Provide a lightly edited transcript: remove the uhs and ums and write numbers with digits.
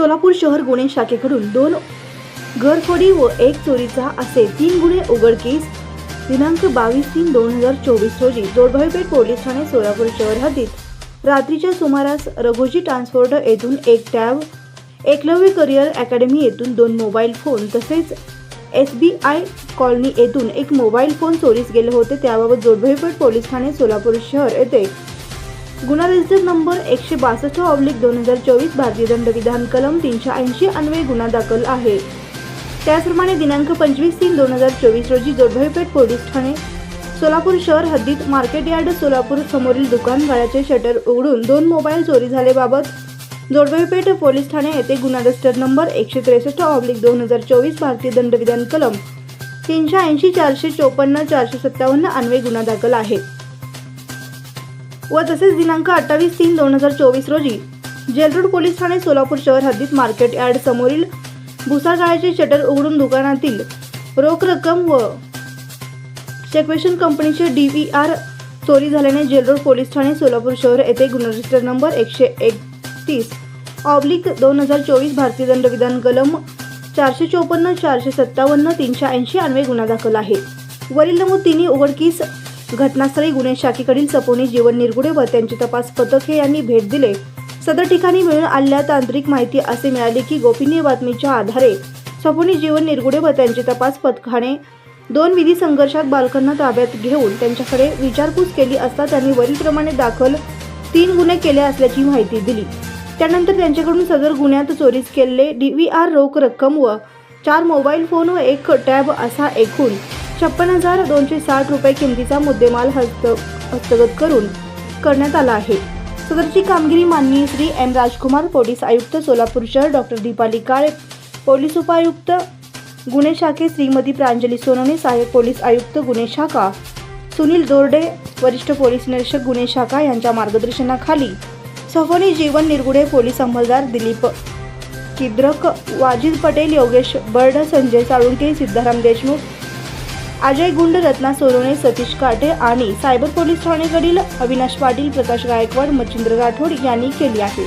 सोलापूर शहर गुन्हे शाखेकडून 2 घरफोडी व 1 चोरीचा असे 3 गुन्हे उघडकीस दिनांक 22/3/2024 रोजी जोडभाईपेठ पोलीस ठाणे सोलापूर शहर हद्दीत रात्रीच्या सुमारास रघोजी ट्रान्सपोर्ट येथून 1 टॅब, एकलव्य करिअर अकॅडमी येथून 2 मोबाईल फोन तसेच SBI कॉलनी येथून 1 मोबाईल फोन चोरीस गेले होते। त्याबाबत जोडभाईपेठ पोलीस ठाणे सोलापूर शहर येथे गुन्हा रजिस्टर नंबर 162/2024 भारतीय दंड विधान कलम 380 अन्वये गुन्हा दाखल आहे। त्याचप्रमाणे दिनांक 25/3/2024 रोजी जोडभाईपेठ पोलीस ठाणे सोलापूर शहर हद्दीत मार्केट यार्ड सोलापूर समोरील दुकान गाळ्याचे शटर उघडून 2 मोबाईल चोरी झाल्याबाबत जोडभाईपेठ पोलीस ठाणे येथे गुन्हा रजिस्टर नंबर 163/2024 भारतीय दंड विधान कलम 380, 454, 457 अन्वये गुन्हा दाखल आहे व तसेच दिनांक 28/3/2024 रोजी जेलरोड पोलीस ठाणे सोलापूर शहर हद्दीत मार्केट यार्ड समोरील भुसार गाळ्याचे शटर उघडून दुकानातील रोख रक्कम व चेकवेशन कंपनीचे DVR चोरी झाल्याने जेलरोड पोलीस ठाणे सोलापूर शहर येथे गुन्हा रजिस्टर नंबर 131/2024 भारतीय दंड विधान कलम 454, 457, 380 अन्वये गुन्हा दाखल आहे। वरील नमूद तिन्ही उघडकीस घटनास्थळी गुन्हे शाखेकडील सपोनी जीवन निरगुडे व त्यांचे तपास पथक यांनी भेट दिले। सदर ठिकाणी मिळून आलेल्या तांत्रिक माहिती असे मिळाले की गोपनीय बातमीच्या आधारे सपोनी जीवन निरगुडे व त्यांचे तपास पथकाने 2 विधी संघर्षात बालकांना ताब्यात घेऊन त्यांच्याकडे विचारपूस केली असता त्यांनी वरीलप्रमाणे दाखल 3 गुन्हे केले असल्याची माहिती दिली। त्यानंतर त्यांच्याकडून सदर गुन्ह्यात चोरीस केलेले DVR रोख रक्कम व 4 मोबाईल फोन व 1 टॅब असा एकूण 56,260 रुपये किमतीचा मुद्देमाल हस्तगत करण्यात आला आहे। सदरची कामगिरी माननीय श्री M. राजकुमार पोलीस आयुक्त सोलापूर शहर, डॉक्टर दीपाली काळे पोलीस उपायुक्त गुन्हे शाखे, श्रीमती प्रांजली सोनवणे सहाय्यक पोलीस आयुक्त गुन्हे शाखा, सुनील दोरडे वरिष्ठ पोलीस निरीक्षक गुन्हे शाखा यांच्या मार्गदर्शनाखाली सफोनी जीवन निरगुडे, पोलीस अंमलदार दिलीप किद्रक, वाजिद पटेल, योगेश बर्ड, संजय साळुंके, सिद्धाराम देशमुख, अजय गुंड, रत्ना सोनवणे, सतीश काटे आणि सायबर पोलीस ठाणेकडील अविनाश पाटील, प्रकाश गायकवाड, मच्छिंद्र राठोड यांनी केली आहे।